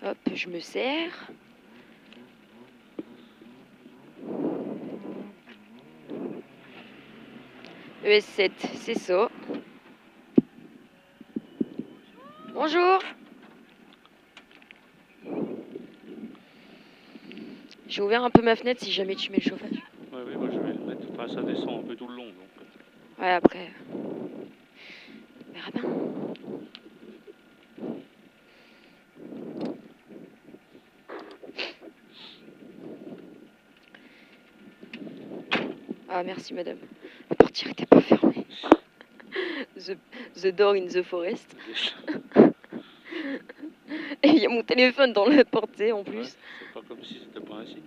Hop, je me sers. ES7, c'est ça. Bonjour. J'ai ouvert un peu ma fenêtre si jamais tu mets le chauffage. Ouais, oui, moi je vais le mettre. Enfin, ça descend un peu tout le long. Donc. Ouais, après. On verra bien. Ah, merci madame. La portière n'était pas fermée. The door in the forest. Et il y a mon téléphone dans la portée en plus. Ouais, c'est pas comme si c'était pas ainsi.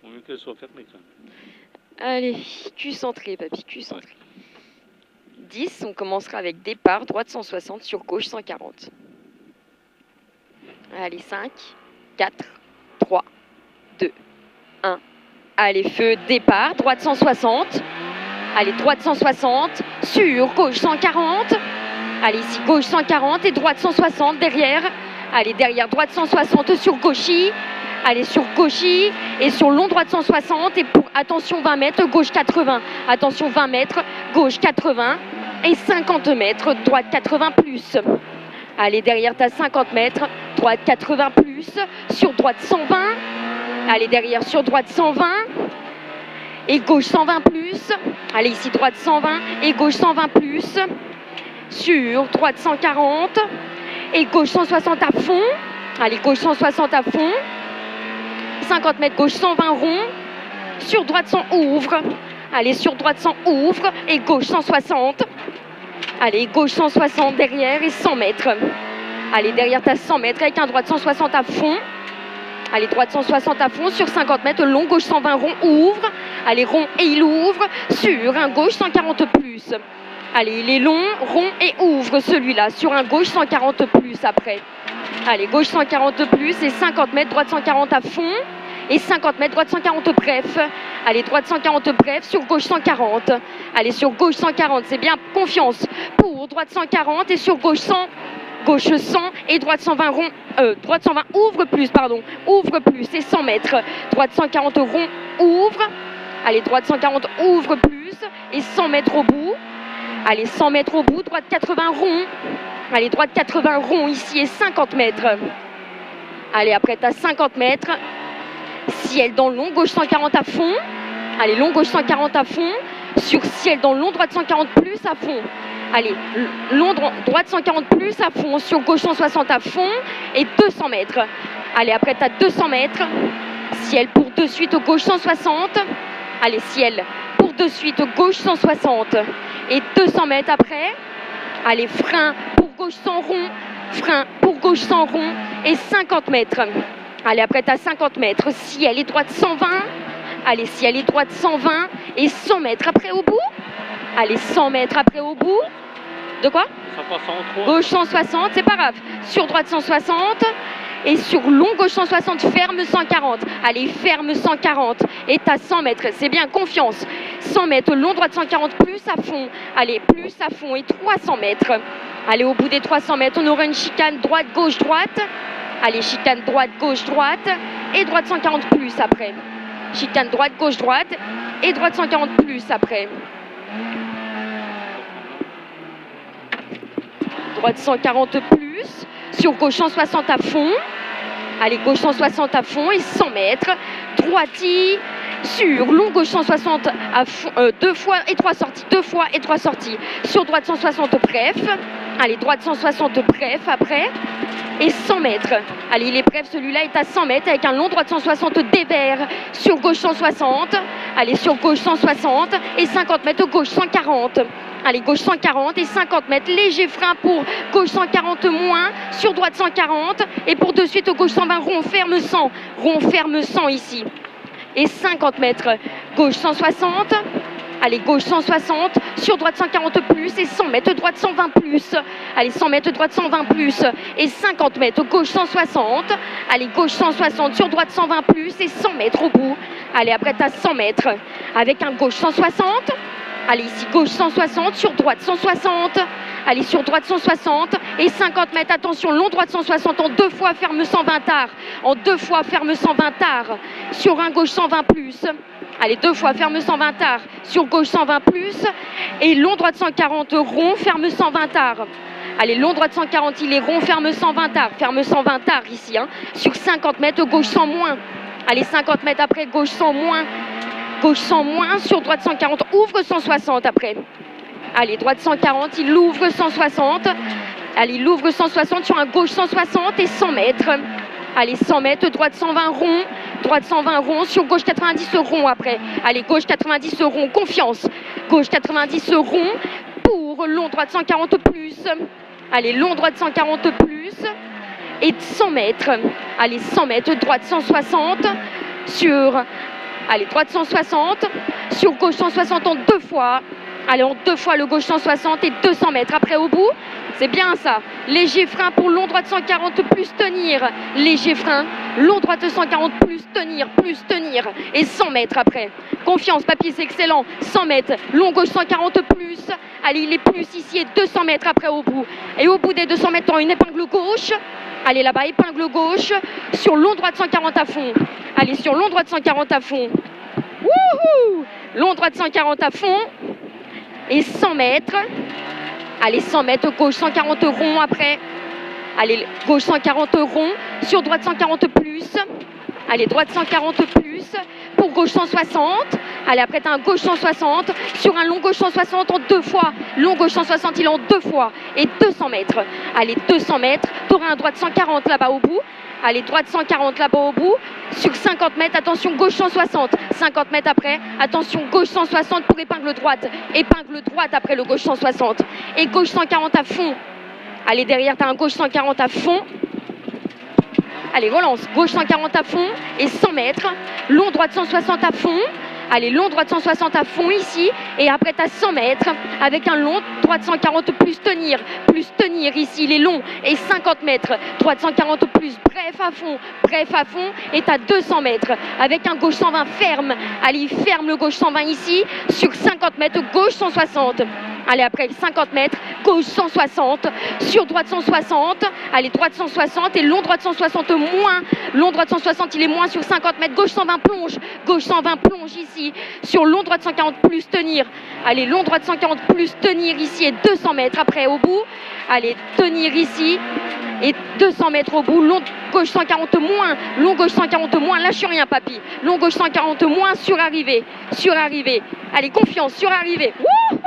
Vaut mieux qu'elle soit fermée quand même. Allez, cul centré, papy, cul centré. Ouais. 10, on commencera avec départ, droite 160, sur gauche 140. Allez, 5, 4, 3, 2, 1. Allez, feu, départ, droite 160. Allez, droite 160, sur gauche 140. Allez, ici, gauche 140 et droite 160 derrière. Allez, derrière, droite 160 sur gauchis. Allez, sur gauchis et sur long droite 160. Et pour, attention, 20 mètres, gauche 80. Attention, 20 mètres, gauche 80. Et 50 mètres, droite 80 plus. Allez, derrière, tu as 50 mètres, droite 80 plus. Sur droite 120. Allez, derrière, sur droite 120. Et gauche 120 plus. Allez, ici, droite 120 et gauche 120 plus. Sur droite 140 et gauche 160 à fond. Allez, gauche 160 à fond. 50 mètres, gauche 120 rond. Sur droite 100 ouvre. Allez, sur droite 100 ouvre et gauche 160. Allez, gauche 160 derrière et 100 mètres. Allez, derrière tu as 100 mètres avec un droite 160 à fond. Allez, droite 160 à fond sur 50 mètres, long, gauche 120 rond, ouvre. Allez, rond et il ouvre sur un gauche 140 plus. Allez, il est long, rond et ouvre celui-là sur un gauche 140 plus après. Allez, gauche 140 plus et 50 mètres, droite 140 à fond. Et 50 mètres, droite 140 bref. Allez, droite 140 bref, sur gauche 140. Allez, sur gauche 140, c'est bien, confiance. Pour droite 140 et sur gauche 100. Gauche 100 et droite 120 rond. Droite 120 ouvre plus, pardon. Ouvre plus et 100 mètres. Droite 140 rond, ouvre. Allez, droite 140 ouvre plus et 100 mètres au bout. Allez, 100 mètres au bout, droite 80 rond. Allez, droite 80 rond ici et 50 mètres. Allez, après tu as 50 mètres. Ciel dans le long, gauche 140 à fond. Allez, long, gauche 140 à fond. Sur ciel dans le long, droite 140 plus à fond. Allez, long, droite 140 plus à fond. Sur gauche 160 à fond. Et 200 mètres. Allez, après tu as 200 mètres. Ciel pour de suite, gauche 160. Allez, ciel pour de suite, gauche 160. Et 200 mètres après. Allez, frein pour gauche 100 rond. Frein pour gauche 100 rond. Et 50 mètres. Allez, après, tu as 50 mètres. Ciel et droite 120. Allez, ciel et droite 120. Et 100 mètres après au bout. Allez, 100 mètres après au bout. De quoi? Ça passe en 3. Gauche 160, c'est pas grave. Sur droite 160. Et sur long, gauche 160, ferme 140. Allez, ferme 140. Et tu as 100 mètres. C'est bien, confiance. 100 mètres, long, droite 140, plus à fond. Allez, plus à fond. Et 300 mètres. Allez, au bout des 300 mètres, on aura une chicane droite, gauche, droite. Allez, chicane droite, gauche, droite. Et droite 140 plus après. Chicane droite, gauche, droite. Et droite 140 plus après. Droite 140 plus. Sur gauche 160 à fond. Allez, gauche 160 à fond et 100 mètres. Droiti. Sur long, gauche 160 à fond. 2 fois et 3 sorties. 2 fois et 3 sorties. Sur droite 160 bref. Allez, droite 160 bref après. Et 100 mètres. Allez, il est bref, celui-là est à 100 mètres avec un long droite 160 dévers sur gauche 160. Allez, sur gauche 160 et 50 mètres gauche 140. Allez, gauche 140 et 50 mètres. Léger frein pour gauche 140 moins, sur droite 140. Et pour de suite, gauche 120, rond ferme 100. Rond ferme 100 ici. Et 50 mètres. Gauche 160. Allez, gauche 160, sur droite 140 plus et 100 mètres, droite 120 plus. Allez, 100 mètres, droite 120 plus et 50 mètres, gauche 160. Allez, gauche 160, sur droite 120 plus et 100 mètres au bout. Allez, après tu as 100 mètres avec un gauche 160. Allez, ici, gauche 160, sur droite 160. Allez, sur droite 160 et 50 mètres. Attention, long droite 160 en 2 fois, ferme 120 tard. En 2 fois, ferme 120 tard. Sur un gauche 120 plus. Allez, 2 fois, ferme 120 tard. Sur gauche 120 plus. Et long droite 140 rond, ferme 120 tard. Allez, long droite 140, il est rond, ferme 120 tard. Ferme 120 tard ici. Hein. Sur 50 mètres, gauche 100 moins. Allez, 50 mètres après, gauche 100 moins. Gauche 100 moins, sur droite 140, ouvre 160 après. Allez, droite 140, il ouvre 160. Allez, il ouvre 160 sur un gauche 160 et 100 mètres. Allez, 100 mètres, droite 120 rond. Droite 120 rond, sur gauche 90 rond après. Allez, gauche 90 rond, confiance. Gauche 90 rond pour long droite 140 plus. Allez, long droite 140 plus. Et 100 mètres. Allez, 100 mètres, droite 160 sur... Allez, droite 160, sur gauche 160 en 2 fois. Allez, en 2 fois le gauche 160 et 200 mètres. Après, au bout, c'est bien ça. Léger frein pour long droite 140 plus tenir. Léger frein, long droite 140 plus tenir. Et 100 mètres après. Confiance, papier, c'est excellent. 100 mètres, long gauche 140 plus. Allez, il est plus ici et 200 mètres après au bout. Et au bout des 200 mètres, une épingle gauche. Allez, là-bas, épingle gauche. Sur long droite 140 à fond. Allez, sur long droite 140 à fond. Wouhou! Long droite 140 à fond. Et 100 mètres. Allez, 100 mètres, gauche 140 rond après. Allez, gauche 140 rond. Sur droite 140 plus. Allez, droite 140 plus. Pour gauche 160. Allez, après, tu as un gauche 160. Sur un long gauche 160 en 2 fois. Long gauche 160, il est en 2 fois. Et 200 mètres. Allez, 200 mètres. Tu auras un droite 140 là-bas au bout. Allez, droite 140 là-bas au bout. Sur 50 mètres, attention, gauche 160. 50 mètres après, attention, gauche 160 pour épingle droite. Épingle droite après le gauche 160. Et gauche 140 à fond. Allez, derrière, tu as un gauche 140 à fond. Allez, relance. Gauche 140 à fond et 100 mètres. Long droite 160 à fond. Allez, long droite 160 à fond ici. Et après, tu as 100 mètres avec un long droite 140 plus tenir. Plus tenir ici, il est long. Et 50 mètres. Droite 140 plus, bref à fond. Bref à fond. Et tu as 200 mètres avec un gauche 120 ferme. Allez, il ferme le gauche 120 ici. Sur 50 mètres, gauche 160. Allez, après 50 mètres, gauche 160, sur droite 160, allez, droite 160 et long droite 160 moins, long droite 160, il est moins sur 50 mètres, gauche 120 plonge, gauche 120 plonge ici, sur long droite 140 plus tenir, allez, long droite 140 plus tenir ici et 200 mètres après au bout, allez, tenir ici et 200 mètres au bout, long gauche 140 moins, long gauche 140 moins, lâche rien papy, long gauche 140 moins, surarrivée, allez, confiance, surarrivée, wouhou!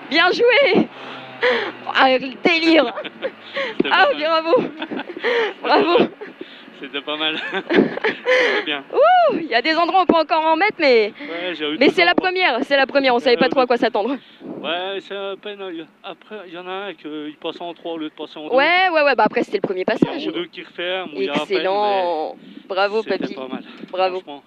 Bien joué! Ah, délire! Ah, bravo! Bravo! C'était pas mal. C'était bien. Ouh, il y a des endroits où on peut encore en mettre, mais, Ouais, mais c'est la première, on savait pas trop à quoi s'attendre. Ouais, c'est à peine. Après, il y en a un qui passe en 3 au lieu de passer en 2. Ouais, bah après c'était le premier passage. Il y a 2 qui referment. Excellent! Bravo, papy. C'était pas mal. Bravo. Franchement.